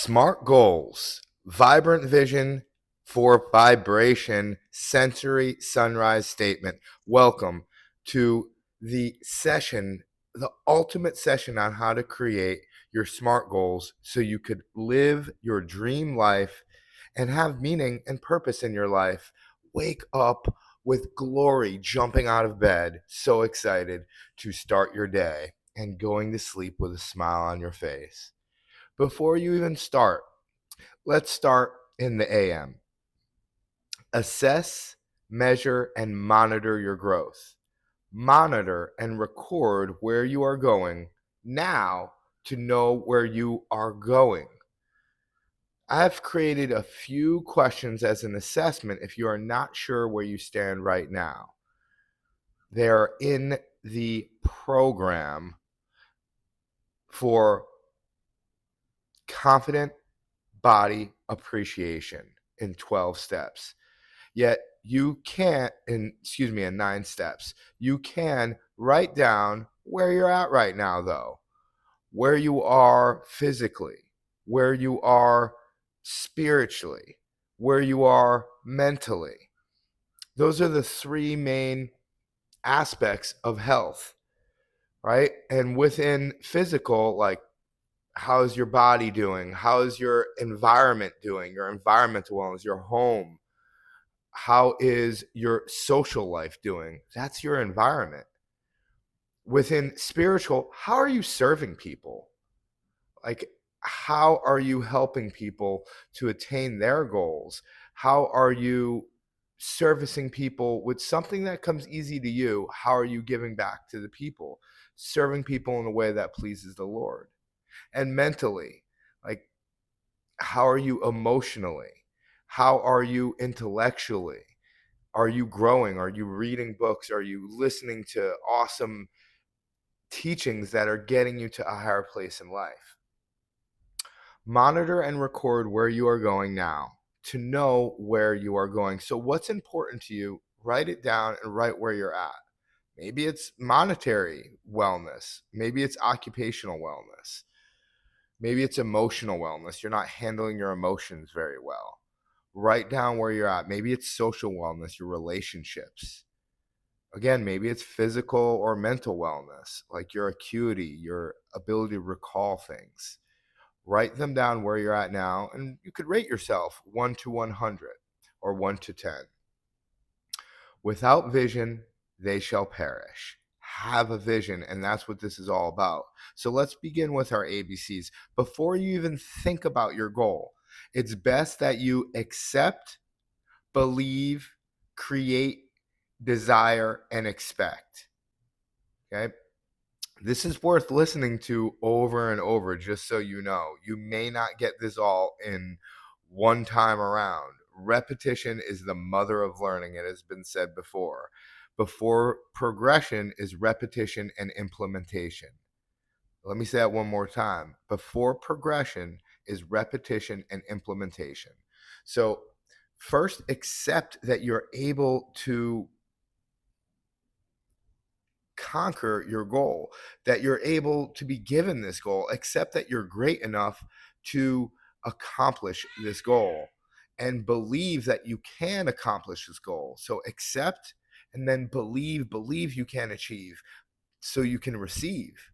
SMART goals, vibrant vision for vibration, sensory sunrise statement. Welcome to the session, the ultimate session on how to create your SMART goals so you could live your dream life and have meaning and purpose in your life. Wake up with glory, jumping out of bed, so excited to start your day and going to sleep with a smile on your face. Before you even start, let's start in the AM. Assess, measure, and monitor your growth. Monitor and record where you are going now to know where you are going. I've created a few questions as an assessment if you are not sure where you stand right now. They're in the program for confident body appreciation in 12 steps. Yet you can't, in 9 steps. You can write down where you're at right now, though, where you are physically, where you are spiritually, where you are mentally. Those are the 3 main aspects of health, right? And within physical, like, how's your body doing? How's your environment doing? Your environmental wellness, your home. How is your social life doing? That's your environment. Within spiritual, how are you serving people? Like, how are you helping people to attain their goals? How are you servicing people with something that comes easy to you? How are you giving back to the people? Serving people in a way that pleases the Lord. And mentally, like, how are you emotionally? How are you intellectually? Are you growing? Are you reading books? Are you listening to awesome teachings that are getting you to a higher place in life? Monitor and record where you are going now to know where you are going. So what's important to you, write it down and write where you're at. Maybe it's monetary wellness. Maybe it's occupational wellness. Maybe it's emotional wellness. You're not handling your emotions very well. Write down where you're at. Maybe it's social wellness, your relationships. Again, maybe it's physical or mental wellness, like your acuity, your ability to recall things. Write them down where you're at now, and you could rate yourself 1 to 100 or 1 to 10. Without vision, they shall perish. Have a vision, and that's what this is all about. So let's begin with our ABCs. Before you even think about your goal, it's best that you accept, believe, create, desire, and expect. Okay? This is worth listening to over and over, just so you know. You may not get this all in one time around. Repetition is the mother of learning, it has been said before. Before progression is repetition and implementation. Let me say that one more time. Before progression is repetition and implementation. So first, accept that you're able to conquer your goal, that you're able to be given this goal. Accept that you're great enough to accomplish this goal and believe that you can accomplish this goal. So accept and then believe you can achieve so you can receive.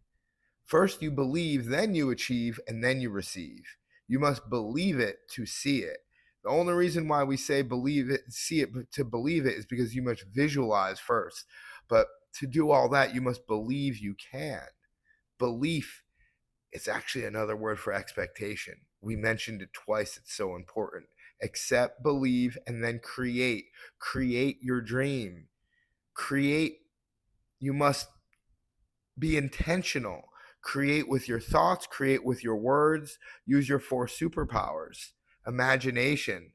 First you believe, then you achieve, and then you receive. You must believe it to see it. The only reason why we say believe it, see it, to believe it is because you must visualize first. But to do all that, you must believe you can. Belief is actually another word for expectation. We mentioned it twice. It's so important. Accept, believe, and then create. Create your dream. Create. You must be intentional. Create with your thoughts, create with your words, use your 4 superpowers. Imagination.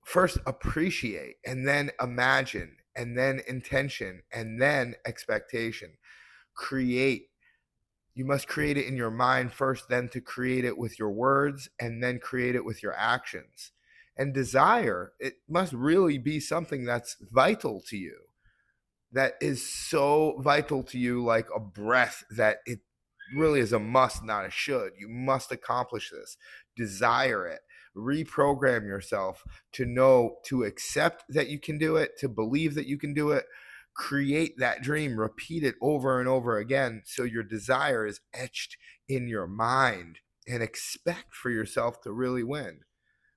First appreciate, and then imagine, and then intention, and then expectation. Create. You must create it in your mind first, then to create it with your words, and then create it with your actions. And desire, it must really be something that's vital to you, that is so vital to you, like a breath, that really is a must, not a should. You must accomplish this. Desire it. Reprogram yourself to know, to accept that you can do it, to believe that you can do it. Create that dream, repeat it over and over again so your desire is etched in your mind, and expect for yourself to really win.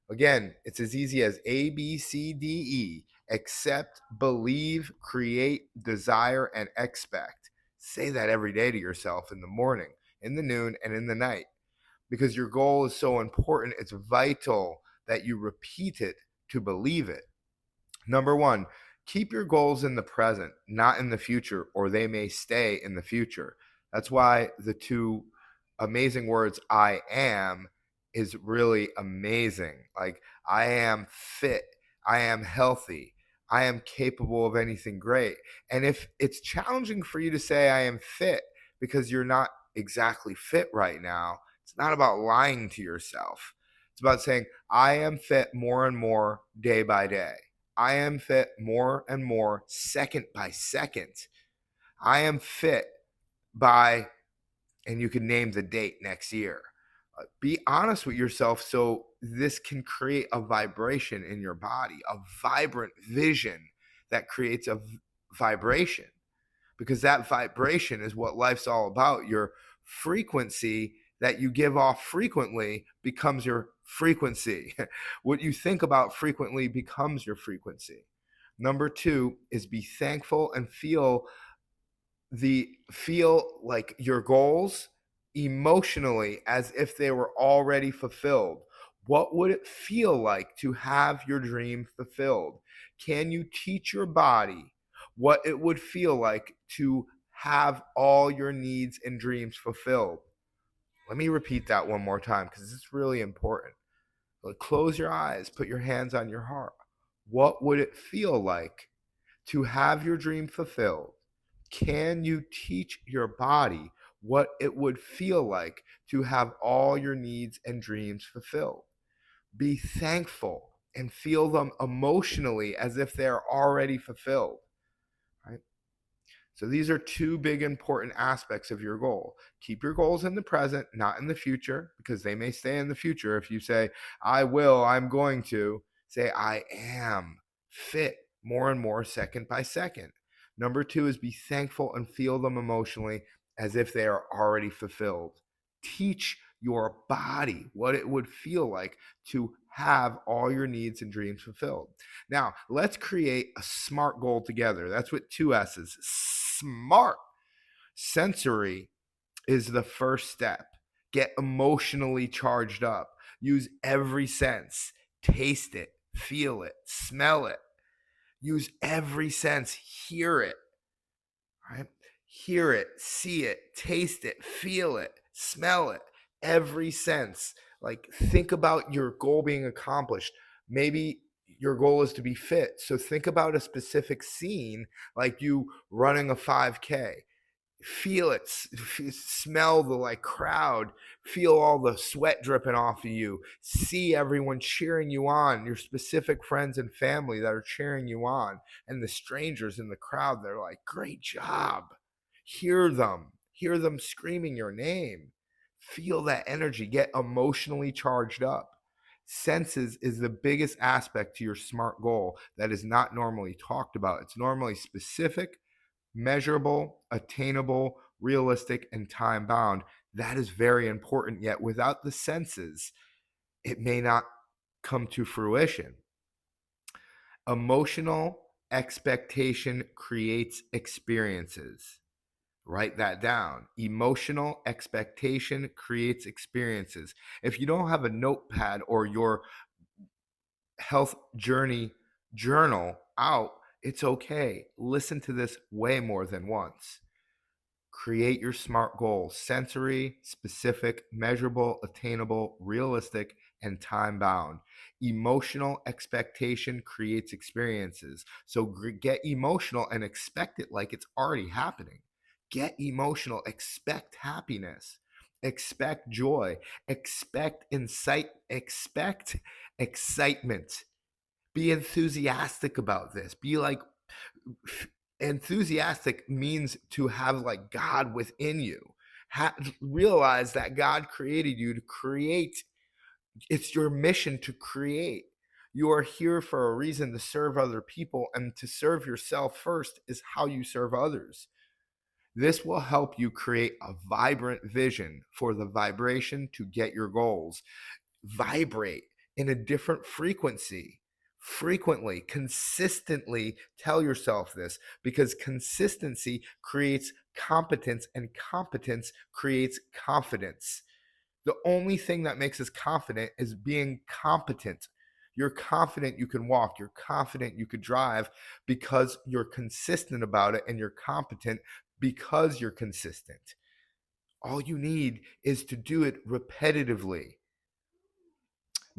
Again, it's as easy as A, B, C, D, E. Accept, believe, create, desire, and expect. Say that every day to yourself, in the morning, in the noon, and in the night, because your goal is so important. It's vital that you repeat it to believe it. Number one, keep your goals in the present, not in the future, or they may stay in the future. That's why the two amazing words, I am, is really amazing. Like, I am fit, I am healthy, I am capable of anything great. And if it's challenging for you to say I am fit because you're not exactly fit right now, it's not about lying to yourself. It's about saying, I am fit more and more day by day. I am fit more and more second by second. I am fit by, and you can name the date next year. Be honest with yourself so this can create a vibration in your body, a vibrant vision that creates a vibration, because that vibration is what life's all about. Your frequency that you give off frequently becomes your frequency. What you think about frequently becomes your frequency. Number two is be thankful and feel like your goals emotionally as if they were already fulfilled. What would it feel like to have your dream fulfilled? Can you teach your body what it would feel like to have all your needs and dreams fulfilled? Let me repeat that one more time because it's really important. Like, close your eyes, put your hands on your heart. What would it feel like to have your dream fulfilled? Can you teach your body what it would feel like to have all your needs and dreams fulfilled? Be thankful and feel them emotionally as if they're already fulfilled. Right? So these are two big important aspects of your goal. Keep your goals in the present, not in the future, because they may stay in the future. If you say, I will, I'm going to, say, I am fit more and more second by second. Number two is be thankful and feel them emotionally as if they are already fulfilled. Teach your body what it would feel like to have all your needs and dreams fulfilled. Now, let's create a SMART goal together. That's what two S's. SMART. Sensory is the first step. Get emotionally charged up. Use every sense. Taste it, feel it, smell it. Use every sense. Hear it, right? Hear it, see it, taste it, feel it, smell it. Every sense. Like, think about your goal being accomplished. Maybe your goal is to be fit. So think about a specific scene, like you running a 5K. Feel it, smell the like crowd, feel all the sweat dripping off of you, see everyone cheering you on, your specific friends and family that are cheering you on, and the strangers in the crowd, they're like, great job. Hear them screaming your name. Feel that energy, get emotionally charged up. Senses is the biggest aspect to your SMART goal that is not normally talked about. It's normally specific, measurable, attainable, realistic, and time bound. That is very important. Yet without the senses, it may not come to fruition. Emotional expectation creates experiences. Write that down. Emotional expectation creates experiences. If you don't have a notepad or your health journey journal out, it's okay. Listen to this way more than once. Create your SMART goals: sensory, specific, measurable, attainable, realistic, and time bound. Emotional expectation creates experiences. So get emotional and expect it like it's already happening. Get emotional, expect happiness, expect joy, expect excitement. Be enthusiastic about this. Be like, enthusiastic means to have like God within you. Realize that God created you to create. It's your mission to create. You are here for a reason, to serve other people, and to serve yourself first is how you serve others. This will help you create a vibrant vision for the vibration to get your goals. Vibrate in a different frequency. Frequently, consistently tell yourself this, because consistency creates competence, and competence creates confidence. The only thing that makes us confident is being competent. You're confident you can walk, you're confident you could drive because you're consistent about it, and you're competent because you're consistent. All you need is to do it repetitively.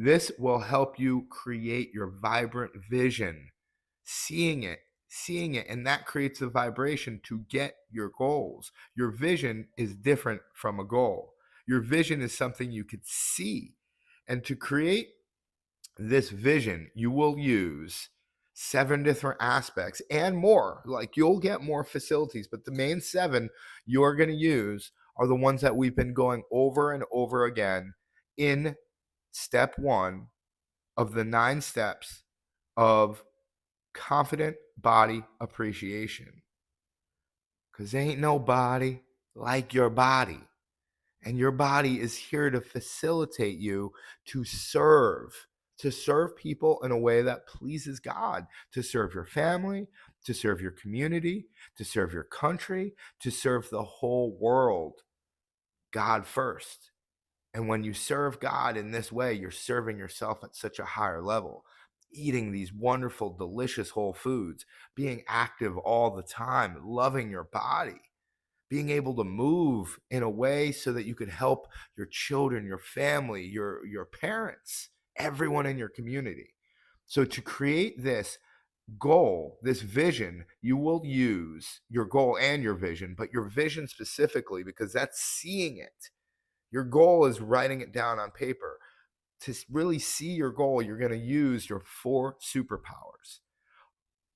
This will help you create your vibrant vision, seeing it, and that creates a vibration to get your goals. Your vision is different from a goal. Your vision is something you could see. And to create this vision, you will use 7 different aspects and more. Like, you'll get more facilities, but the main 7 you're going to use are the ones that we've been going over and over again in step 1 of the 9 steps of confident body appreciation. Because ain't nobody like your body. And your body is here to facilitate you to serve people in a way that pleases God, to serve your family, to serve your community, to serve your country, to serve the whole world. God first. And when you serve God in this way, you're serving yourself at such a higher level. Eating these wonderful, delicious whole foods, being active all the time, loving your body, being able to move in a way so that you could help your children, your family, your parents, everyone in your community. So to create this goal, this vision, you will use your goal and your vision, but your vision specifically, because that's seeing it. Your goal is writing it down on paper. To really see your goal, you're going to use your 4 superpowers.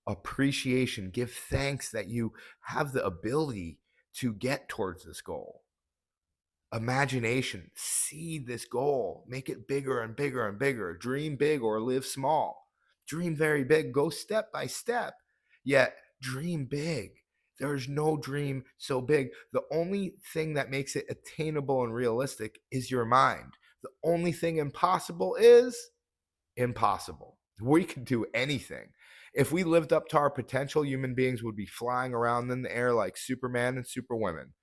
Appreciation, give thanks that you have the ability to get towards this goal. Imagination, see this goal, make it bigger and bigger and bigger. Dream big or live small. Dream very big, go step by step, yet dream big. There's no dream so big. The only thing that makes it attainable and realistic is your mind. The only thing impossible is impossible. We can do anything. If we lived up to our potential, human beings would be flying around in the air like Superman and Superwomen.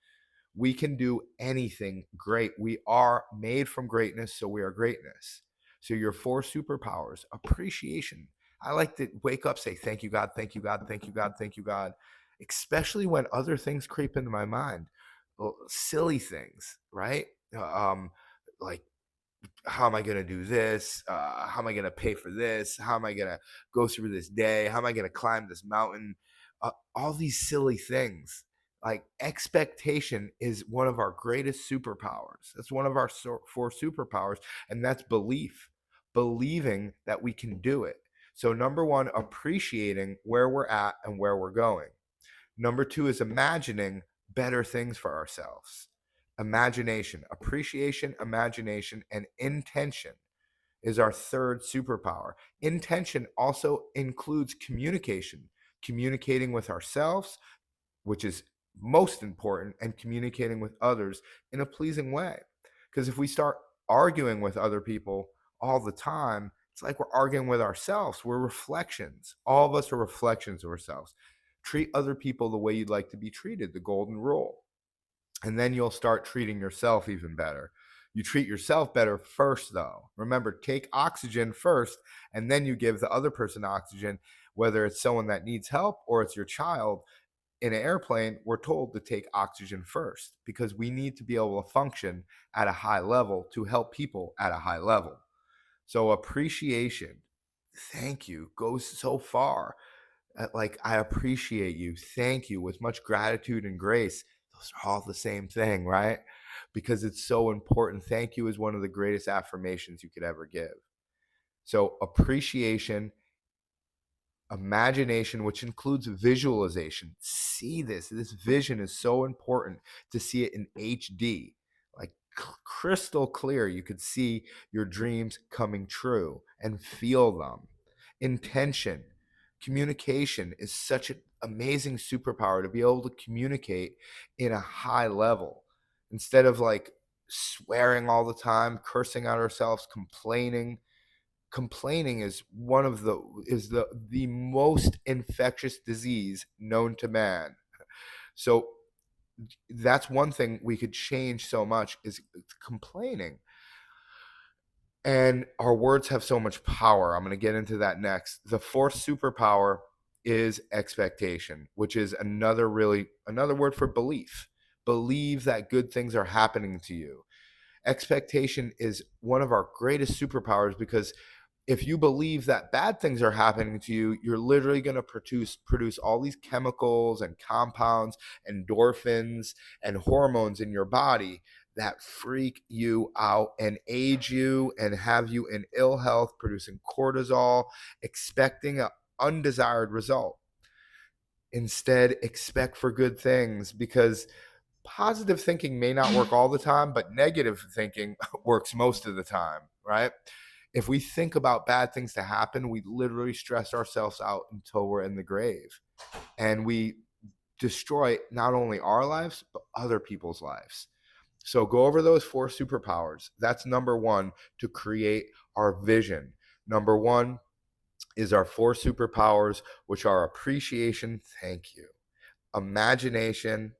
We can do anything great. We are made from greatness, so we are greatness. So your 4 superpowers: appreciation. I like to wake up, say, thank you, God, thank you, God, thank you, God, thank you, God, especially when other things creep into my mind. Silly things, right? Like, how am I going to do this? How am I going to pay for this? How am I going to go through this day? How am I going to climb this mountain? All these silly things. Like, expectation is one of our greatest superpowers. That's one of our 4 superpowers, and that's belief. Believing that we can do it. So number 1, appreciating where we're at and where we're going. Number 2 is imagining better things for ourselves. Imagination, appreciation, imagination, and intention is our 3rd superpower. Intention also includes communication, communicating with ourselves, which is most important, and communicating with others in a pleasing way. Because if we start arguing with other people all the time, it's like we're arguing with ourselves. We're reflections. All of us are reflections of ourselves. Treat other people the way you'd like to be treated, the golden rule. And then you'll start treating yourself even better. You treat yourself better first, though. Remember, take oxygen first, and then you give the other person oxygen, whether it's someone that needs help or it's your child. In an airplane, we're told to take oxygen first because we need to be able to function at a high level to help people at a high level. So appreciation, thank you, goes so far. Like, I appreciate you, thank you, with much gratitude and grace. Those are all the same thing, right? Because it's so important. Thank you is one of the greatest affirmations you could ever give. So appreciation Imagination, which includes visualization. See this. This vision is so important to see it in HD, like crystal clear. You could see your dreams coming true and feel them. Intention. Communication is such an amazing superpower to be able to communicate in a high level instead of like swearing all the time, cursing out ourselves, complaining is one of the most infectious disease known to man. So that's one thing we could change so much is complaining. And our words have so much power. I'm going to get into that next. The fourth superpower is expectation, which is another word for belief. Believe that good things are happening to you. Expectation is one of our greatest superpowers because if you believe that bad things are happening to you, you're literally going to produce all these chemicals and compounds, endorphins and hormones in your body that freak you out and age you and have you in ill health, producing cortisol, expecting an undesired result. Instead, expect for good things because positive thinking may not work all the time, but negative thinking works most of the time, right? If we think about bad things to happen, we literally stress ourselves out until we're in the grave. And we destroy not only our lives, but other people's lives. So go over those four superpowers. That's number one, to create our vision. Number one is our four superpowers, which are appreciation, thank you, imagination,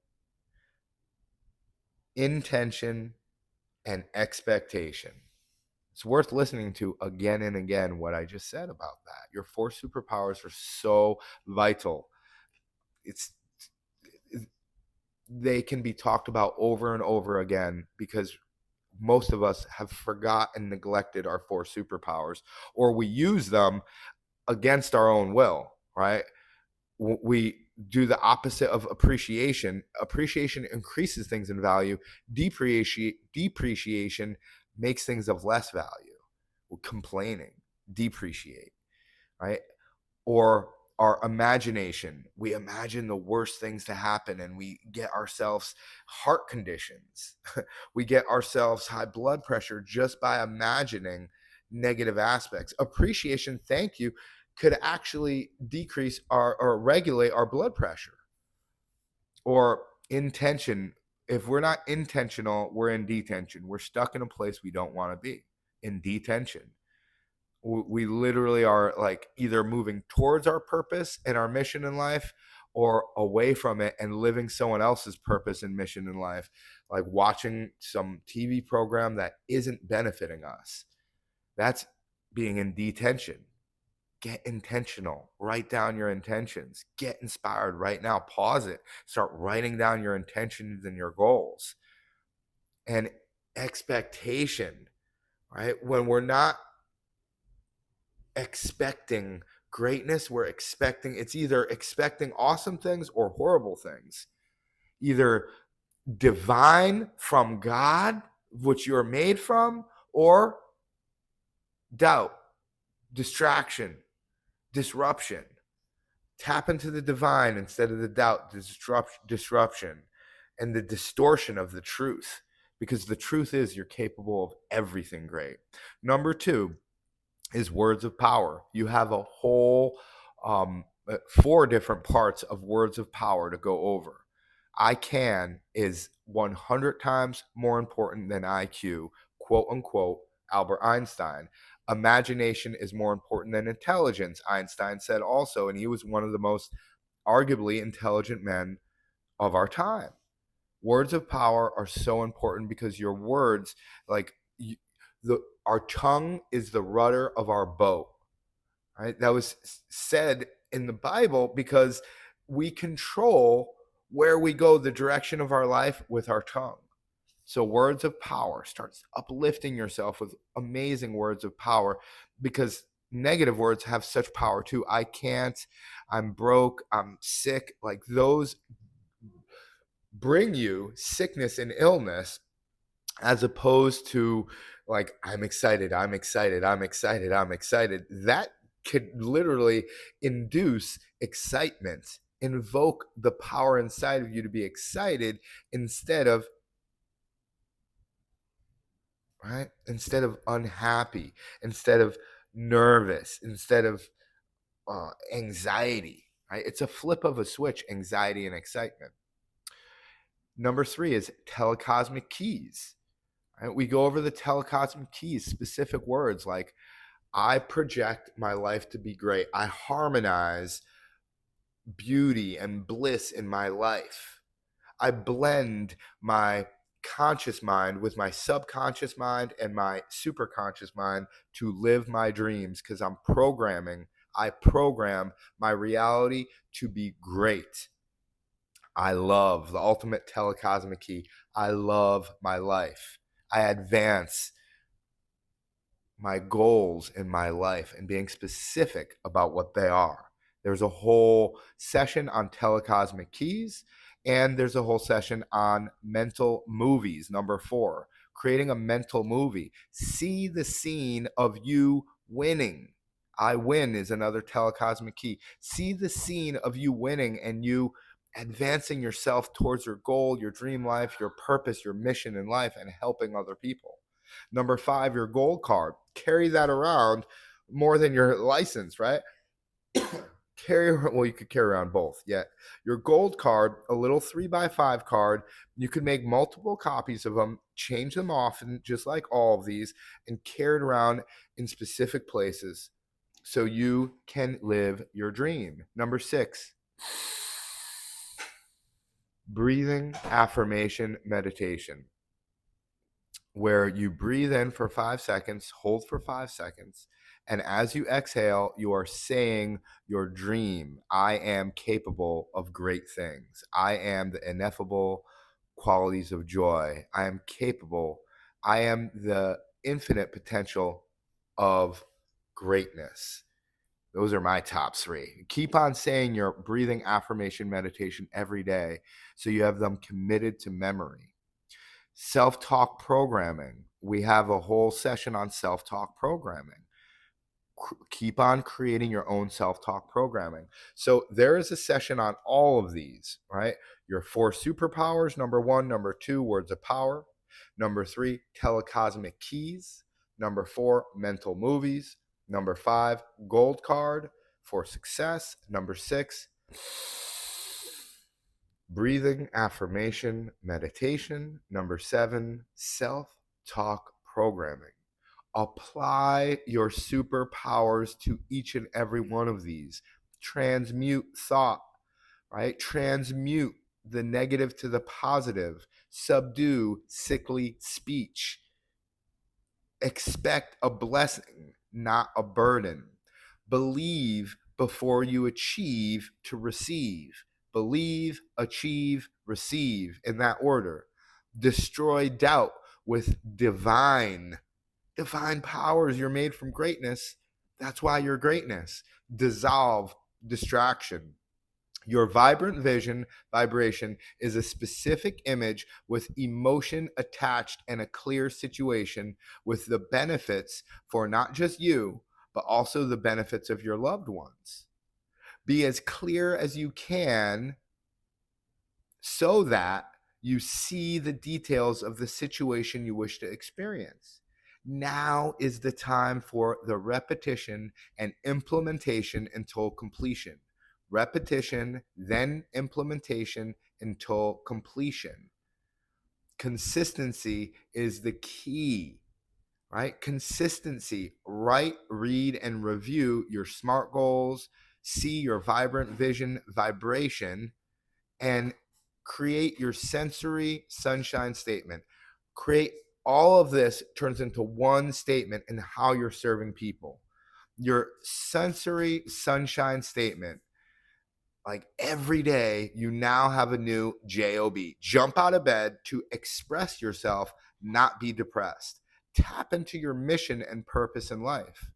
intention, and expectation. It's worth listening to again and again what I just said about that. Your four superpowers are so vital. They can be talked about over and over again because most of us have forgotten, neglected our four superpowers, or we use them against our own will, right? We do the opposite of appreciation. Appreciation increases things in value. Depreciation makes things of less value. Complaining, depreciate, right? Or our imagination. We imagine the worst things to happen and we get ourselves heart conditions. We get ourselves high blood pressure just by imagining negative aspects. Appreciation, thank you, could actually decrease or regulate our blood pressure. Or intention. If we're not intentional, we're in detention. We're stuck in a place we don't want to be, in detention. We literally are like either moving towards our purpose and our mission in life or away from it and living someone else's purpose and mission in life, like watching some TV program that isn't benefiting us. That's being in detention. Get intentional. Write down your intentions. Get inspired right now. Pause it. Start writing down your intentions and your goals. And expectation, right? When we're not expecting greatness, we're expecting, it's either expecting awesome things or horrible things. Either divine from God, which you're made from, or doubt, distraction, disruption. Tap into the divine instead of the doubt, disruption, and the distortion of the truth, because the truth is you're capable of everything great. Number two is words of power. You have a whole 4 different parts of words of power to go over. I can is 100 times more important than IQ, quote unquote, Albert Einstein. Imagination is more important than intelligence, Einstein said also, and he was one of the most arguably intelligent men of our time. Words of power are so important because your words, like our tongue is the rudder of our boat, right? That was said in the Bible because we control where we go, the direction of our life with our tongue. So words of power, starts uplifting yourself with amazing words of power, because negative words have such power too. I can't, I'm broke, I'm sick. Like those bring you sickness and illness, as opposed to like, I'm excited, I'm excited, I'm excited, I'm excited. That could literally induce excitement, invoke the power inside of you to be excited instead of right? Instead of unhappy, instead of nervous, instead of anxiety, right? It's a flip of a switch, anxiety and excitement. Number three is telecosmic keys. Right? We go over the telecosmic keys, specific words like I project my life to be great. I harmonize beauty and bliss in my life. I blend my conscious mind with my subconscious mind and my superconscious mind to live my dreams because I program my reality to be great. I love the ultimate telecosmic key. I love my life. I advance my goals in my life and being specific about what they are. There's a whole session on telecosmic keys, and there's a whole session on mental movies. Number 4, creating a mental movie. See the scene of you winning. I win is another telecosmic key. See the scene of you winning and you advancing yourself towards your goal, your dream life, your purpose, your mission in life, and helping other people. Number 5, your gold card. Carry that around more than your license, right? Well, you could carry around both. Yet your gold card, a little 3x5 card, you could make multiple copies of them, change them often, just like all of these, and carry it around in specific places so you can live your dream. Number 6, breathing affirmation meditation, where you breathe in for 5 seconds, hold for 5 seconds, and as you exhale, you are saying your dream. I am capable of great things. I am the ineffable qualities of joy. I am capable. I am the infinite potential of greatness. Those are my top 3. Keep on saying your breathing affirmation meditation every day so you have them committed to memory. Self-talk programming. We have a whole session on self-talk programming. Keep on creating your own self-talk programming. So there is a session on all of these, right? Your 4 superpowers, number 1, number 2, words of power, number 3, telecosmic keys, number 4, mental movies, number 5, gold card for success, number 6, breathing affirmation meditation, number 7, self-talk programming. Apply your superpowers to each and every one of these. Transmute thought, right? Transmute the negative to the positive. Subdue sickly speech. Expect a blessing, not a burden. Believe before you achieve to receive. Believe, achieve, receive in that order. Destroy doubt with divine powers. You're made from greatness. That's why you're greatness. Dissolve distraction. Your vibrant vibration is a specific image with emotion attached and a clear situation with the benefits for not just you, but also the benefits of your loved ones. Be as clear as you can so that you see the details of the situation you wish to experience. Now is the time for the repetition and implementation until completion. Repetition, then implementation until completion. Consistency is the key, right? Consistency. Write, read, and review your SMART goals, see your vibrant vision vibration, and create your sensory sunshine statement. Create all of this turns into one statement in how you're serving people. Your sensory sunshine statement, like every day, you now have a new JOB. Jump out of bed to express yourself, not be depressed. Tap into your mission and purpose in life.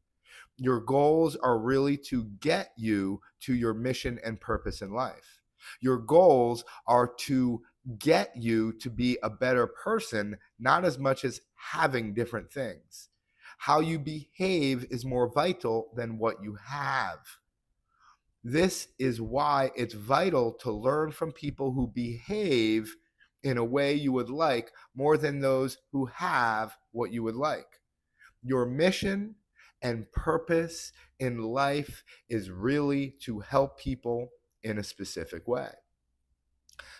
Your goals are really to get you to your mission and purpose in life. Your goals are to get you to be a better person, not as much as having different things. How you behave is more vital than what you have. This is why it's vital to learn from people who behave in a way you would like more than those who have what you would like. Your mission and purpose in life is really to help people in a specific way.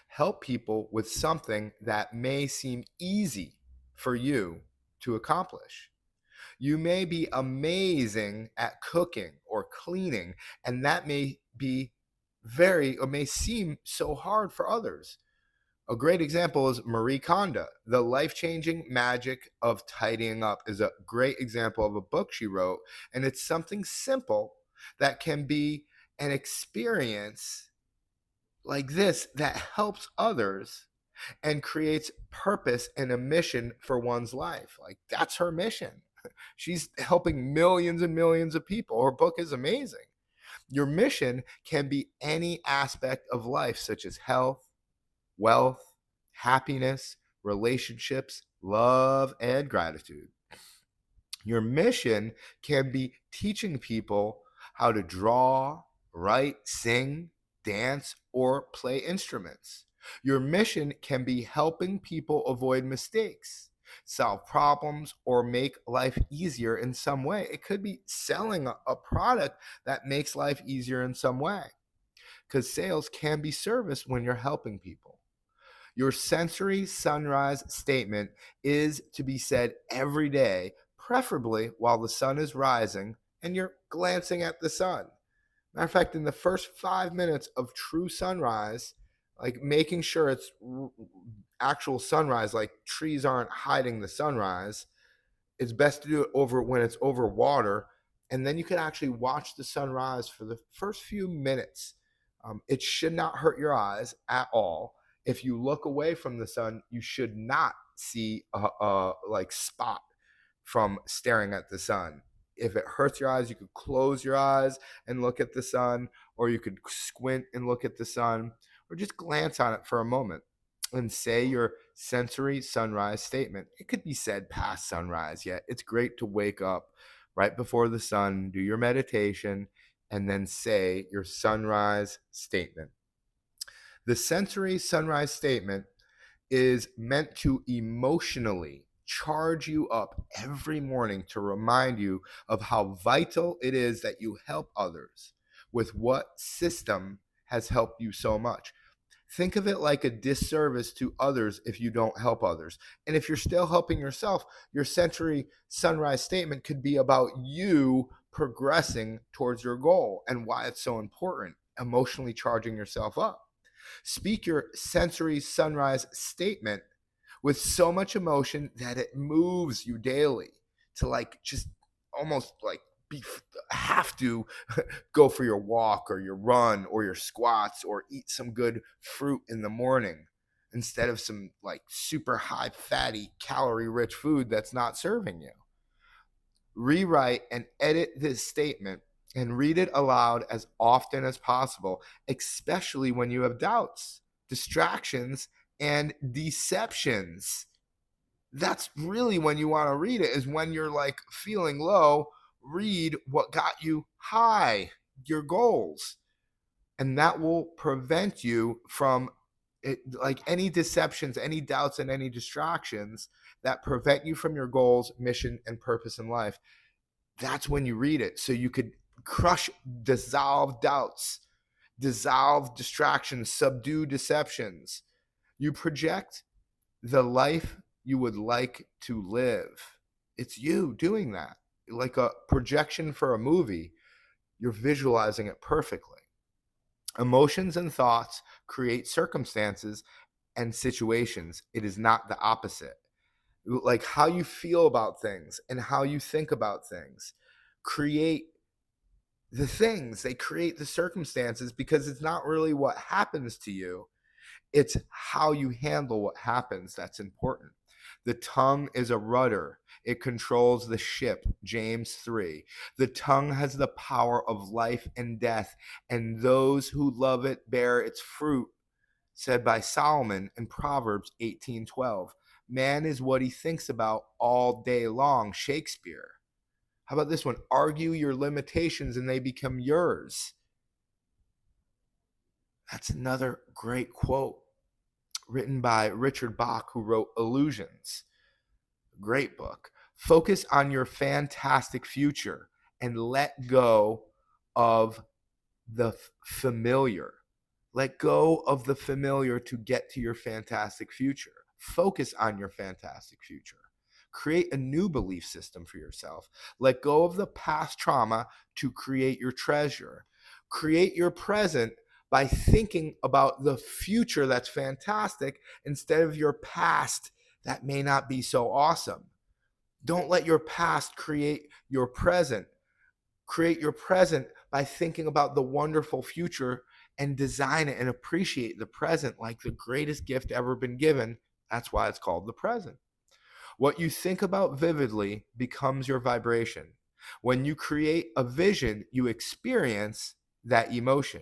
Help people with something that may seem easy for you to accomplish. You may be amazing at cooking or cleaning, and that may be or may seem so hard for others. A great example is Marie Kondo. The Life-Changing Magic of Tidying Up is a great example of a book she wrote, and it's something simple that can be an experience like this that helps others and creates purpose and a mission for one's life. Like, that's her mission. She's helping millions and millions of people. Her book is amazing. Your mission can be any aspect of life, such as health, wealth, happiness, relationships, love, and gratitude. Your mission can be teaching people how to draw, write, sing, dance, or play instruments. Your mission can be helping people avoid mistakes, solve problems, or make life easier in some way. It could be selling a product that makes life easier in some way, because sales can be service when you're helping people. Your sensory sunrise statement is to be said every day, preferably while the sun is rising and you're glancing at the sun. Matter of fact, in the first 5 minutes of true sunrise, like making sure it's actual sunrise, like trees aren't hiding the sunrise, it's best to do it over when it's over water, and then you can actually watch the sunrise for the first few minutes. It should not hurt your eyes at all. If you look away from the sun, you should not see a like spot from staring at the sun. If it hurts your eyes, you could close your eyes and look at the sun, or you could squint and look at the sun, or just glance on it for a moment and say your sensory sunrise statement. It could be said past sunrise, yet it's great to wake up right before the sun, do your meditation, and then say your sunrise statement. The sensory sunrise statement is meant to emotionally charge you up every morning to remind you of how vital it is that you help others with what system has helped you so much. Think of it like a disservice to others if you don't help others. And if you're still helping yourself, your sensory sunrise statement could be about you progressing towards your goal and why it's so important, emotionally charging yourself up. Speak your sensory sunrise statement with so much emotion that it moves you daily to like just almost like have to go for your walk or your run or your squats or eat some good fruit in the morning instead of some like super high fatty calorie rich food that's not serving you. Rewrite and edit this statement and read it aloud as often as possible, especially when you have doubts, distractions, and deceptions. That's really when you want to read it, is when you're like feeling low. Read what got you high, your goals, and that will prevent you from it, like any deceptions, any doubts, and any distractions that prevent you from your goals, mission, and purpose in life. That's when you read it, so you could dissolve doubts, dissolve distractions, subdue deceptions. You project the life you would like to live. It's you doing that. Like a projection for a movie, you're visualizing it perfectly. Emotions and thoughts create circumstances and situations. It is not the opposite. Like how you feel about things and how you think about things create the things, they create the circumstances, because it's not really what happens to you, it's how you handle what happens that's important. The tongue is a rudder. It controls the ship, James 3. The tongue has the power of life and death, and those who love it bear its fruit, said by Solomon in Proverbs 18:12. Man is what he thinks about all day long, Shakespeare. How about this one? Argue your limitations and they become yours. That's another great quote written by Richard Bach, who wrote Illusions. Great book. Focus on your fantastic future and let go of the familiar. Let go of the familiar to get to your fantastic future. Focus on your fantastic future. Create a new belief system for yourself. Let go of the past trauma to create your treasure. Create your present by thinking about the future that's fantastic instead of your past that may not be so awesome. Don't let your past create your present. Create your present by thinking about the wonderful future and design it and appreciate the present like the greatest gift ever been given. That's why it's called the present. What you think about vividly becomes your vibration. When you create a vision, you experience that emotion.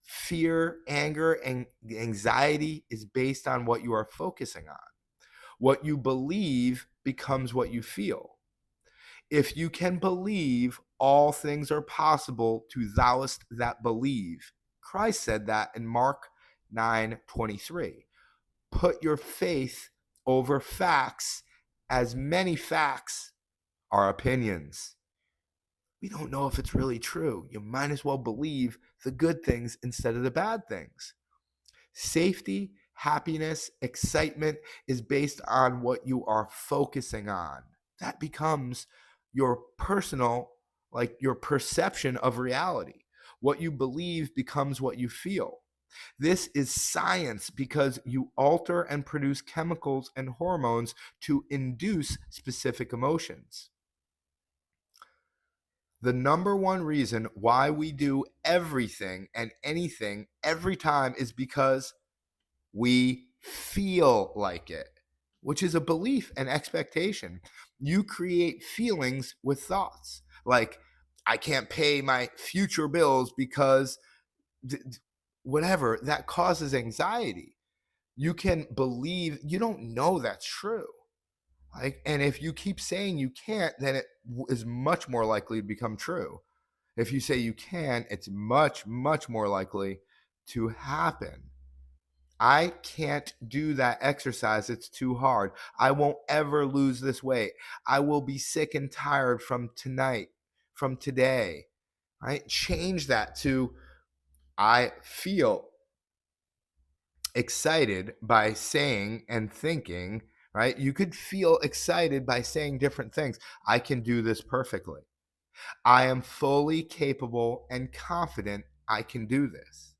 Fear, anger, and anxiety is based on what you are focusing on. What you believe becomes what you feel. If you can believe, all things are possible to thouest that believe. Christ said that in Mark 9:23. Put your faith over facts, as many facts are opinions. We don't know if it's really true. You might as well believe the good things instead of the bad things. Safety, happiness, excitement is based on what you are focusing on. That becomes your personal, like your perception of reality. What you believe becomes what you feel. This is science because you alter and produce chemicals and hormones to induce specific emotions. The number one reason why we do everything and anything every time is because we feel like it, which is a belief and expectation. You create feelings with thoughts like, I can't pay my future bills because whatever, that causes anxiety. You can believe, you don't know that's true. Like, and if you keep saying you can't, then it is much more likely to become true. If you say you can, it's much, much more likely to happen. I can't do that exercise. It's too hard. I won't ever lose this weight. I will be sick and tired from tonight, from today, right? Change that to, I feel excited by saying and thinking, right? You could feel excited by saying different things. I can do this perfectly. I am fully capable and confident I can do this.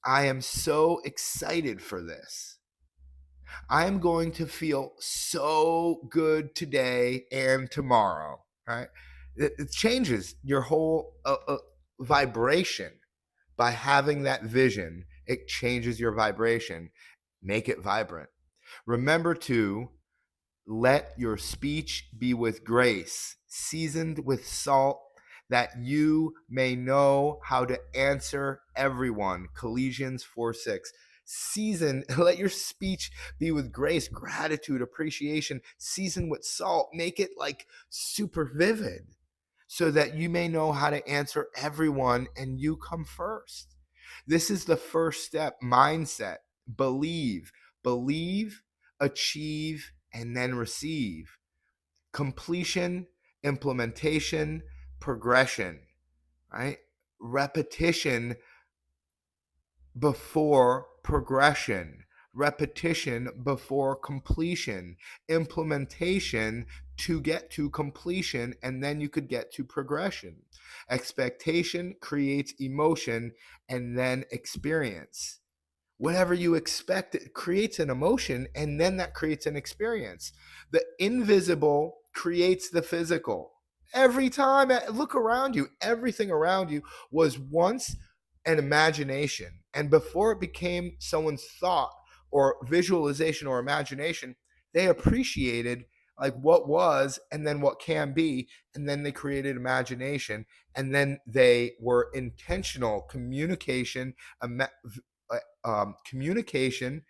I am so excited for this. I am going to feel so good today and tomorrow, right? It changes your whole vibration by having that vision. It changes your vibration. Make it vibrant. Remember to let your speech be with grace, seasoned with salt, that you may know how to answer everyone. Colossians 4:6. Season, let your speech be with grace, gratitude, appreciation, seasoned with salt. Make it like super vivid so that you may know how to answer everyone and you come first. This is the first step, mindset. Believe, achieve, and then receive. Completion, implementation, progression, right? Repetition before progression, repetition before completion, implementation to get to completion, and then you could get to progression. Expectation creates emotion and then experience. Whatever you expect, it creates an emotion, and then that creates an experience. The invisible creates the physical. Every time, look around you, everything around you was once an imagination. And before it became someone's thought or visualization or imagination, they appreciated like what was and then what can be. And then they created imagination. And then they were intentional communication, communication,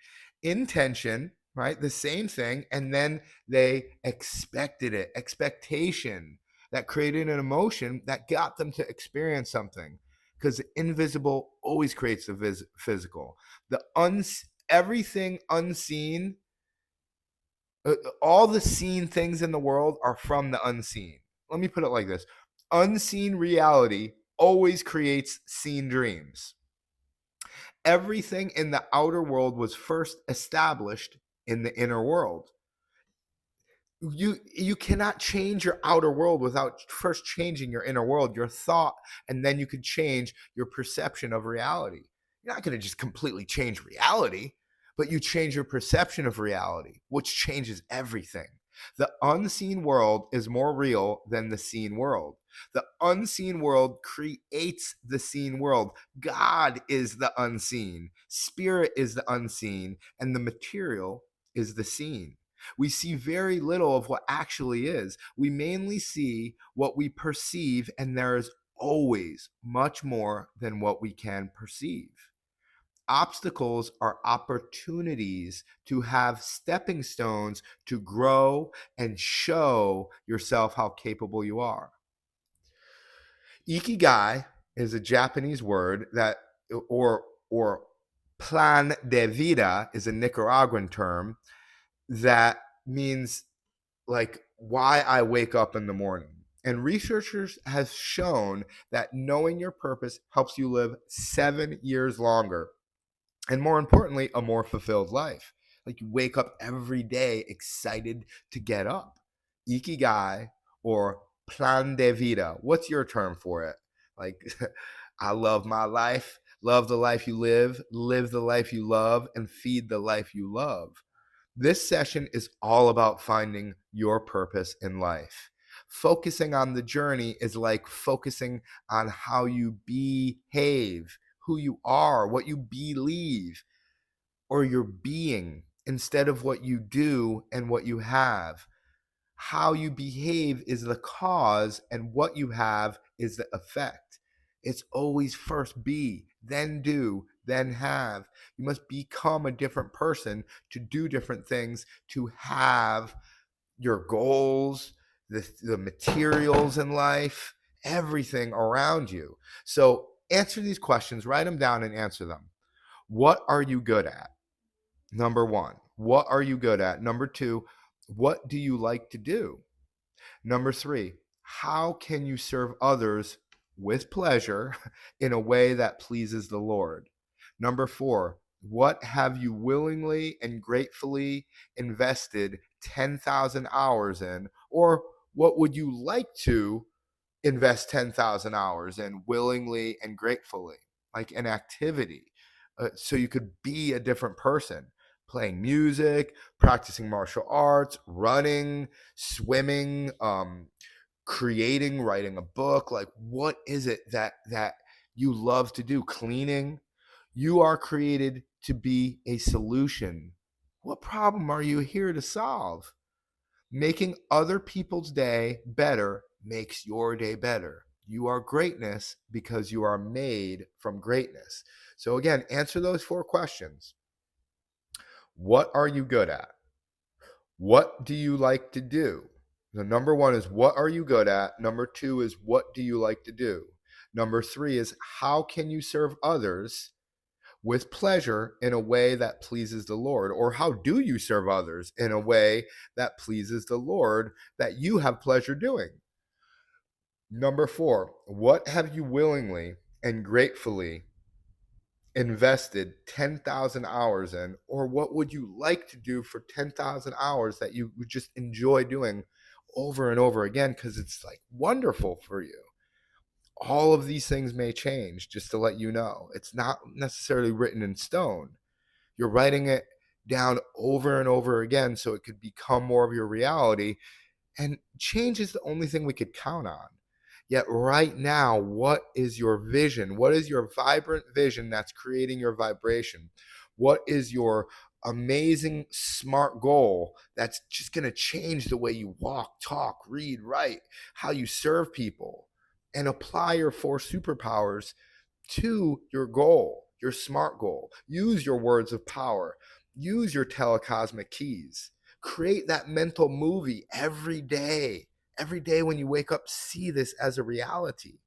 intention, right? The same thing. And then they expected it, expectation. that created an emotion that got them to experience something. Because the invisible always creates the physical. Everything unseen, all the seen things in the world are from the unseen. Let me put it like this: unseen reality always creates seen dreams. Everything in the outer world was first established in the inner world. You cannot change your outer world without first changing your inner world, your thought, and then you could change your perception of reality. You're not going to just completely change reality, but you change your perception of reality, which changes everything. The unseen world is more real than the seen world. The unseen world creates the seen world. God is the unseen, spirit is the unseen, and the material is the seen. We see very little of what actually is. We mainly see what we perceive, and there is always much more than what we can perceive. Obstacles are opportunities to have stepping stones to grow and show yourself how capable you are. Ikigai is a Japanese word that, or plan de vida is a Nicaraguan term that means like why I wake up in the morning. And researchers have shown that knowing your purpose helps you live 7 years longer. And more importantly, a more fulfilled life. Like you wake up every day excited to get up. Ikigai or plan de vida. What's your term for it? Like, I love my life, love the life you live the life you love, and feed the life you love. This session is all about finding your purpose in life. Focusing on the journey is like focusing on how you behave, who you are, what you believe, or your being, instead of what you do and what you have. How you behave is the cause, and what you have is the effect. It's always first be, then do, then have. You must become a different person to do different things, to have your goals, the materials in life, everything around you. So answer these questions, write them down and answer them. What are you good at? Number one, what are you good at? Number two, what do you like to do? Number three, how can you serve others with pleasure in a way that pleases the Lord? Number four, what have you willingly and gratefully invested 10,000 hours in? Or what would you like to invest 10,000 hours in willingly and gratefully? Like an activity, so you could be a different person. Playing music, practicing martial arts, running, swimming, creating, writing a book. Like, what is it that you love to do? Cleaning. You are created to be a solution. What problem are you here to solve? Making other people's day better makes your day better. You are greatness because you are made from greatness. So again, answer those 4 questions. What are you good at? What do you like to do? The number 1 is what are you good at? Number 2 is what do you like to do? Number 3 is how can you serve others with pleasure in a way that pleases the Lord? Or how do you serve others in a way that pleases the Lord that you have pleasure doing? Number 4, what have you willingly and gratefully invested 10,000 hours in? Or what would you like to do for 10,000 hours that you would just enjoy doing over and over again because it's like wonderful for you? All of these things may change, just to let you know. It's not necessarily written in stone. You're writing it down over and over again so it could become more of your reality. And change is the only thing we could count on. Yet right now, what is your vision? What is your vibrant vision that's creating your vibration? What is your amazing SMART goal that's just going to change the way you walk, talk, read, write, how you serve people, and apply your 4 superpowers to your goal, your SMART goal? Use your words of power. Use your telecosmic keys. Create that mental movie every day every day when you wake up, see this as a reality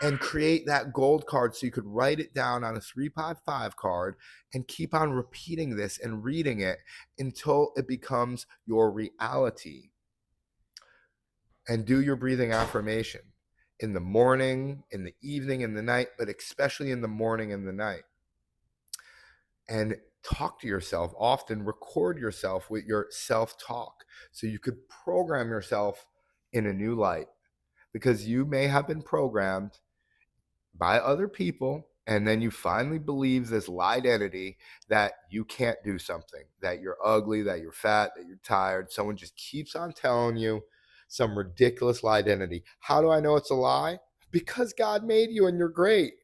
and create that gold card so you could write it down on a 3x5 card and keep on repeating this and reading it until it becomes your reality. And do your breathing affirmation in the morning, in the evening, in the night, but especially in the morning and the night. And talk to yourself often, record yourself with your self-talk so you could program yourself in a new light, because you may have been programmed by other people, and then you finally believe this lie identity that you can't do something, that you're ugly, that you're fat, that you're tired. Someone just keeps on telling you some ridiculous lie identity. How do I know it's a lie? Because God made you and you're great.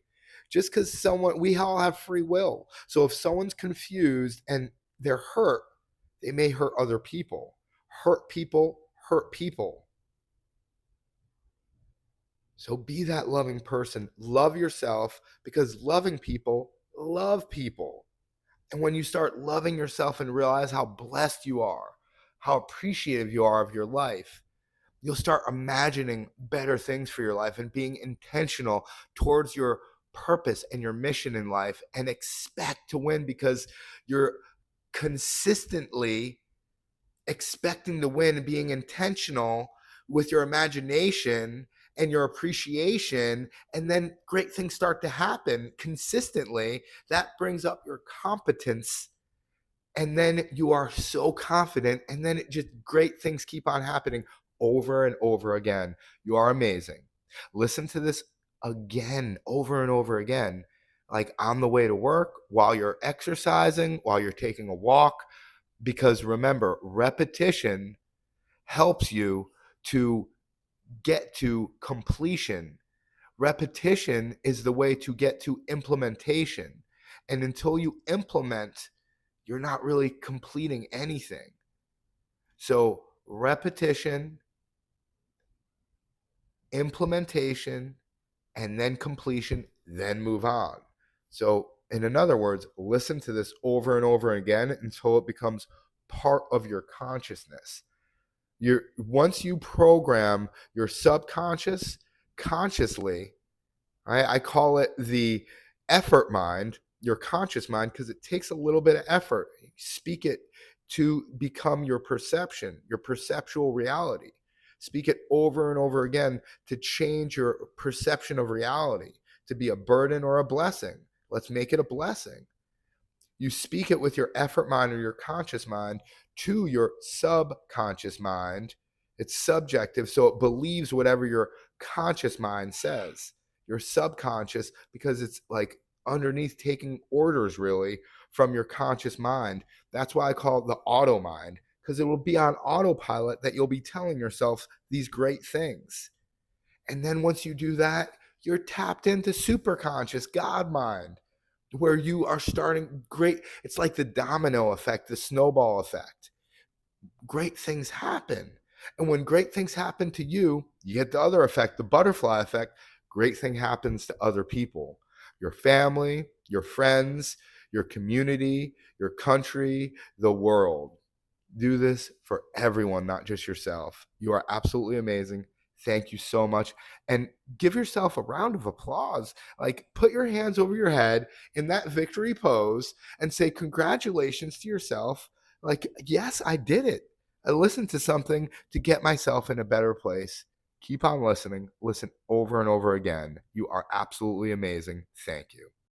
Just because we all have free will. So if someone's confused and they're hurt, they may hurt other people. Hurt people hurt people. So be that loving person. Love yourself, because loving people love people. And when you start loving yourself and realize how blessed you are, how appreciative you are of your life, you'll start imagining better things for your life and being intentional towards your purpose and your mission in life, and expect to win because you're consistently expecting to win and being intentional with your imagination and your appreciation, and then great things start to happen consistently. That brings up your competence, and then you are so confident, and then great things keep on happening over and over again. You are amazing. Listen to this again, over and over again, like on the way to work, while you're exercising, while you're taking a walk, because remember, repetition helps you to get to completion. Repetition is the way to get to implementation. And until you implement, you're not really completing anything. So repetition, implementation, and then completion, then move on. So in other words, listen to this over and over again until it becomes part of your consciousness. Once you program your subconscious consciously, right? I call it the effort mind, your conscious mind, because it takes a little bit of effort. Speak it to become your perception, your perceptual reality. Speak it over and over again to change your perception of reality, to be a burden or a blessing. Let's make it a blessing. You speak it with your effort mind or your conscious mind to your subconscious mind. It's subjective, so it believes whatever your conscious mind says. Your subconscious, because it's like underneath taking orders really from your conscious mind. That's why I call it the auto mind, because it will be on autopilot that you'll be telling yourself these great things. And then once you do that, you're tapped into superconscious God mind, where you are starting great. It's like the domino effect, the snowball effect. Great things happen. And when great things happen to you, you get the other effect, the butterfly effect. Great thing happens to other people, your family, your friends, your community, your country, the world. Do this for everyone, not just yourself. You are absolutely amazing. Thank you so much. And give yourself a round of applause. Like, put your hands over your head in that victory pose and say congratulations to yourself. Like, yes, I did it. I listened to something to get myself in a better place. Keep on listening. Listen over and over again. You are absolutely amazing. Thank you.